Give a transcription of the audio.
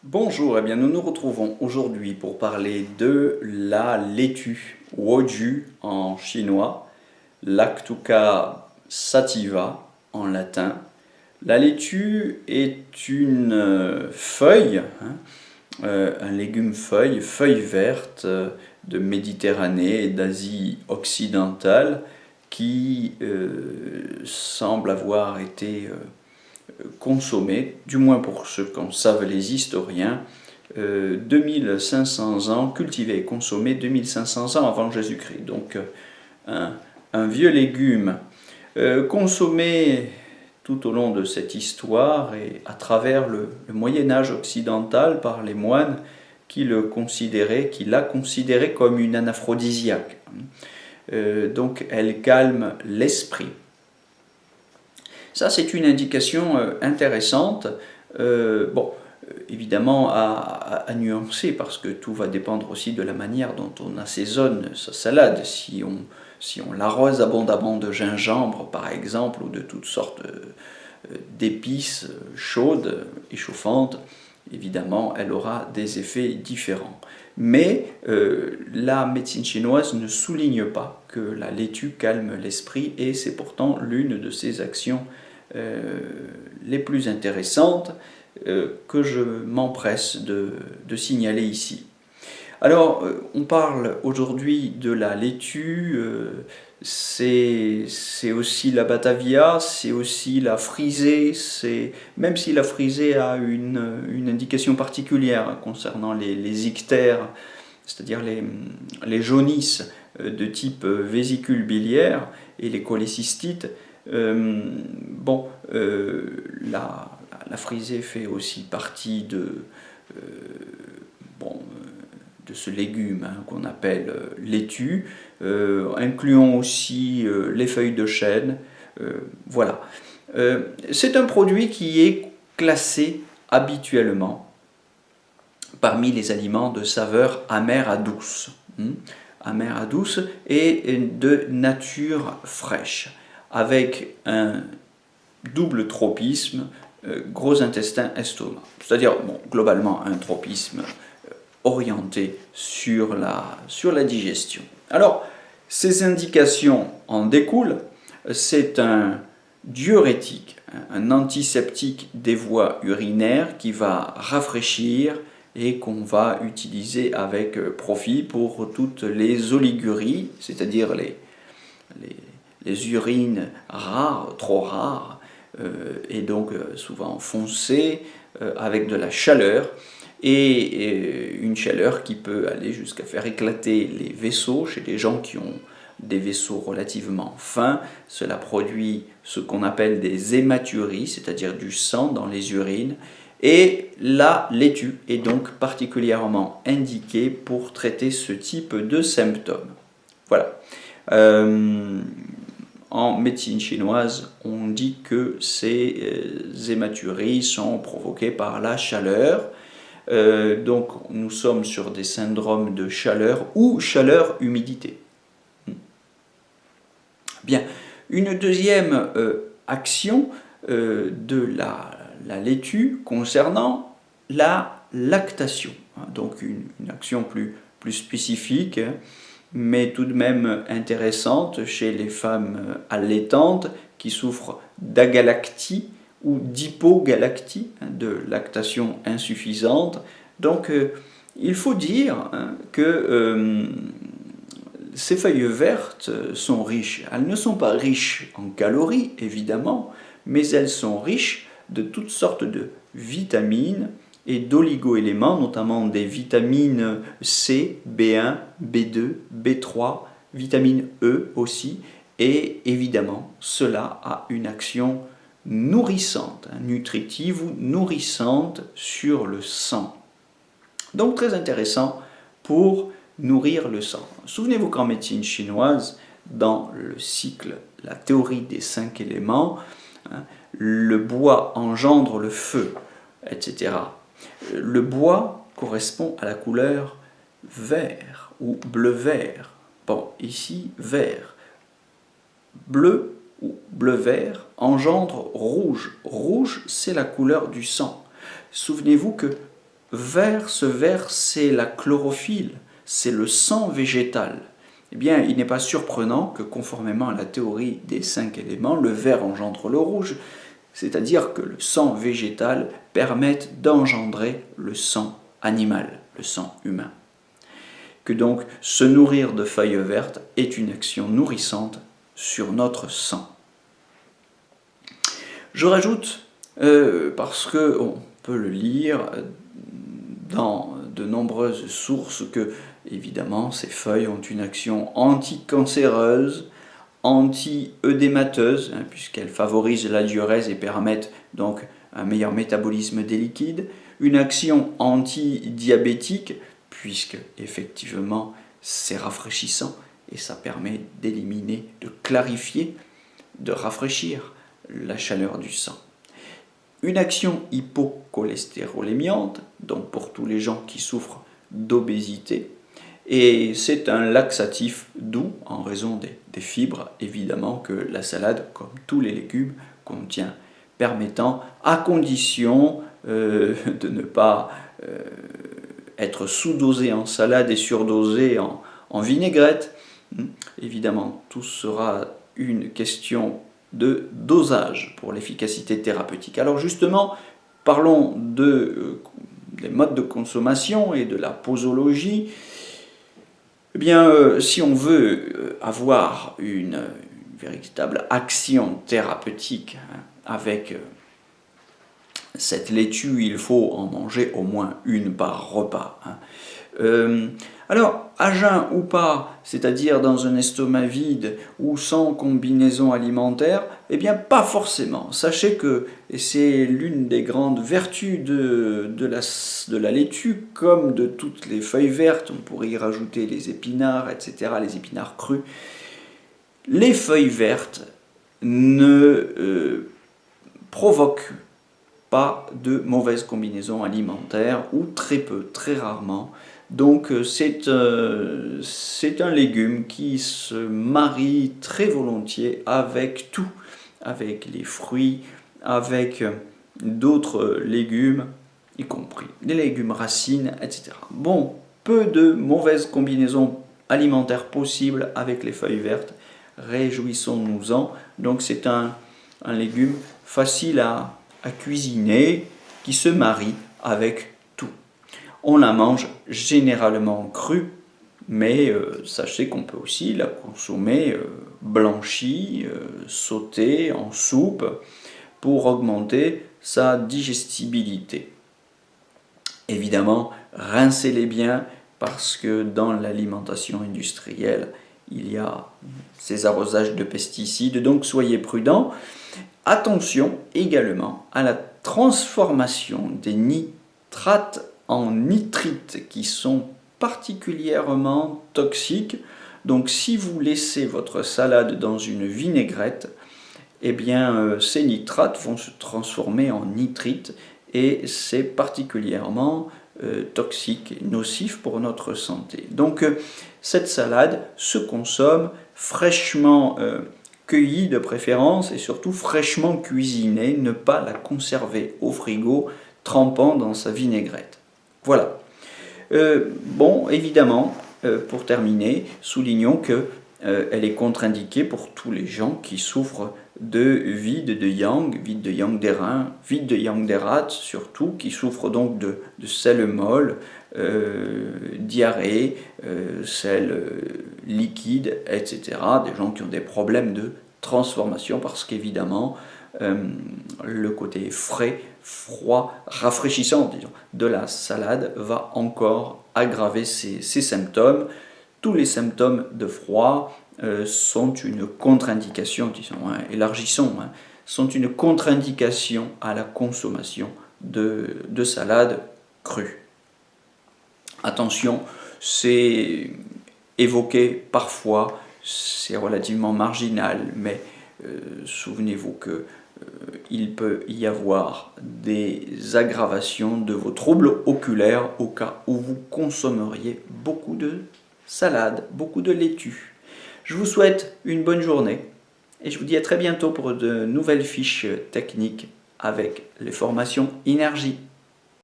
Bonjour, eh bien nous nous retrouvons aujourd'hui pour parler de la laitue, woju en chinois, Lactuca sativa en latin. La laitue est une feuille, un légume feuille, feuille verte de Méditerranée et d'Asie occidentale qui semble avoir été consommée, du moins pour ce qu'en savent les historiens, 2500 ans, cultivé et consommé 2500 ans avant Jésus-Christ. Donc un vieux légume consommé tout au long de cette histoire et à travers le Moyen-Âge occidental par les moines qui l'a considéré comme une anaphrodisiaque. Donc elle calme l'esprit. Ça, c'est une indication intéressante. Évidemment, à nuancer, parce que tout va dépendre aussi de la manière dont on assaisonne sa salade. Si on l'arrose abondamment de gingembre, par exemple, ou de toutes sortes d'épices chaudes et chauffantes, évidemment, elle aura des effets différents. Mais la médecine chinoise ne souligne pas que la laitue calme l'esprit, et c'est pourtant l'une de ses actions les plus intéressantes que je m'empresse de signaler ici. Alors, on parle aujourd'hui de la laitue, c'est aussi la batavia, c'est aussi la frisée, même si la frisée a une indication particulière concernant les ictères, c'est-à-dire les jaunisses de type vésicule biliaire et les cholécystites. La frisée fait aussi partie de ce légume qu'on appelle laitue. Incluons aussi les feuilles de chêne. Voilà. C'est un produit qui est classé habituellement parmi les aliments de saveur amère à douce. Amère à douce et de nature fraîche, avec un double tropisme, gros intestin, estomac. C'est-à-dire, globalement, un tropisme orienté sur la digestion. Alors, ces indications en découlent. C'est un diurétique, un antiseptique des voies urinaires qui va rafraîchir et qu'on va utiliser avec profit pour toutes les oliguries, c'est-à-dire les urines rares, trop rares, et donc souvent foncées, avec de la chaleur, et une chaleur qui peut aller jusqu'à faire éclater les vaisseaux chez les gens qui ont des vaisseaux relativement fins. Cela produit ce qu'on appelle des hématuries, c'est-à-dire du sang dans les urines, et la laitue est donc particulièrement indiquée pour traiter ce type de symptômes. Voilà. En médecine chinoise, on dit que ces hématuries sont provoquées par la chaleur. Donc nous sommes sur des syndromes de chaleur ou chaleur-humidité. Bien, une deuxième action de la laitue concernant la lactation. Donc une action plus spécifique, mais tout de même intéressante chez les femmes allaitantes qui souffrent d'agalactie ou d'hypogalactie, de lactation insuffisante. Donc il faut dire que ces feuilles vertes sont riches. Elles ne sont pas riches en calories, évidemment, mais elles sont riches de toutes sortes de vitamines et d'oligo-éléments, notamment des vitamines C, B1, B2, B3, vitamine E aussi, et évidemment, cela a une action nourrissante, nutritive ou nourrissante sur le sang. Donc très intéressant pour nourrir le sang. Souvenez-vous qu'en médecine chinoise, dans le cycle, la théorie des 5 éléments, le bois engendre le feu, etc. Le bois correspond à la couleur vert ou bleu-vert. Bon, ici, vert. Bleu ou bleu-vert engendre rouge. Rouge, c'est la couleur du sang. Souvenez-vous que vert, ce vert, c'est la chlorophylle, c'est le sang végétal. Eh bien, il n'est pas surprenant que, conformément à la théorie des 5 éléments, le vert engendre le rouge, c'est-à-dire que le sang végétal permette d'engendrer le sang animal, le sang humain. Que donc se nourrir de feuilles vertes est une action nourrissante sur notre sang. Je rajoute, parce qu'on peut le lire dans de nombreuses sources, que évidemment ces feuilles ont une action anticancéreuse, anti-œdémateuse, puisqu'elles favorisent la diurèse et permettent donc un meilleur métabolisme des liquides, une action anti-diabétique, puisque effectivement c'est rafraîchissant et ça permet d'éliminer, de clarifier, de rafraîchir la chaleur du sang. Une action hypocholestérolémiante, donc pour tous les gens qui souffrent d'obésité, et c'est un laxatif doux en raison des fibres évidemment que la salade, comme tous les légumes, contient, permettant, à condition de ne pas être sous-dosé en salade et surdosé en vinaigrette. Évidemment, tout sera une question de dosage pour l'efficacité thérapeutique. Alors justement, parlons des modes de consommation et de la posologie. Eh bien, si on veut avoir une véritable action thérapeutique avec cette laitue, il faut en manger au moins une par repas. Alors, à jeun ou pas, c'est-à-dire dans un estomac vide ou sans combinaison alimentaire, eh bien pas forcément. Sachez que, et c'est l'une des grandes vertus de la laitue, comme de toutes les feuilles vertes, on pourrait y rajouter les épinards, etc., les épinards crus, les feuilles vertes ne provoquent pas de mauvaise combinaison alimentaire, ou très peu, très rarement. Donc c'est un légume qui se marie très volontiers avec tout, avec les fruits, avec d'autres légumes, y compris les légumes racines, etc. Bon, peu de mauvaises combinaisons alimentaires possibles avec les feuilles vertes, réjouissons-nous-en. Donc c'est un légume facile à cuisiner, qui se marie avec tout. On la mange généralement crue, mais sachez qu'on peut aussi la consommer blanchie, sautée en soupe, pour augmenter sa digestibilité. Évidemment, rincez-les bien, parce que dans l'alimentation industrielle, il y a ces arrosages de pesticides, donc soyez prudents. Attention également à la transformation des nitrates en nitrites qui sont particulièrement toxiques. Donc si vous laissez votre salade dans une vinaigrette, eh bien ces nitrates vont se transformer en nitrites et c'est particulièrement toxique et nocif pour notre santé. Donc cette salade se consomme fraîchement cueillie de préférence et surtout fraîchement cuisinée, ne pas la conserver au frigo trempant dans sa vinaigrette. Voilà. Bon, évidemment, pour terminer, soulignons que elle est contre-indiquée pour tous les gens qui souffrent de vide de yang des reins, vide de yang des rate surtout, qui souffrent donc de selles molles, diarrhée, selles liquides, etc. Des gens qui ont des problèmes de transformation parce qu'évidemment, le côté frais, froid, rafraîchissant disons, de la salade va encore aggraver ces symptômes. Tous les symptômes de froid sont une contre-indication, disons, élargissons, sont une contre-indication à la consommation de salade crue. Attention, c'est évoqué parfois, c'est relativement marginal, mais souvenez-vous que il peut y avoir des aggravations de vos troubles oculaires au cas où vous consommeriez beaucoup de salade, beaucoup de laitue. Je vous souhaite une bonne journée et je vous dis à très bientôt pour de nouvelles fiches techniques avec les formations Énergie.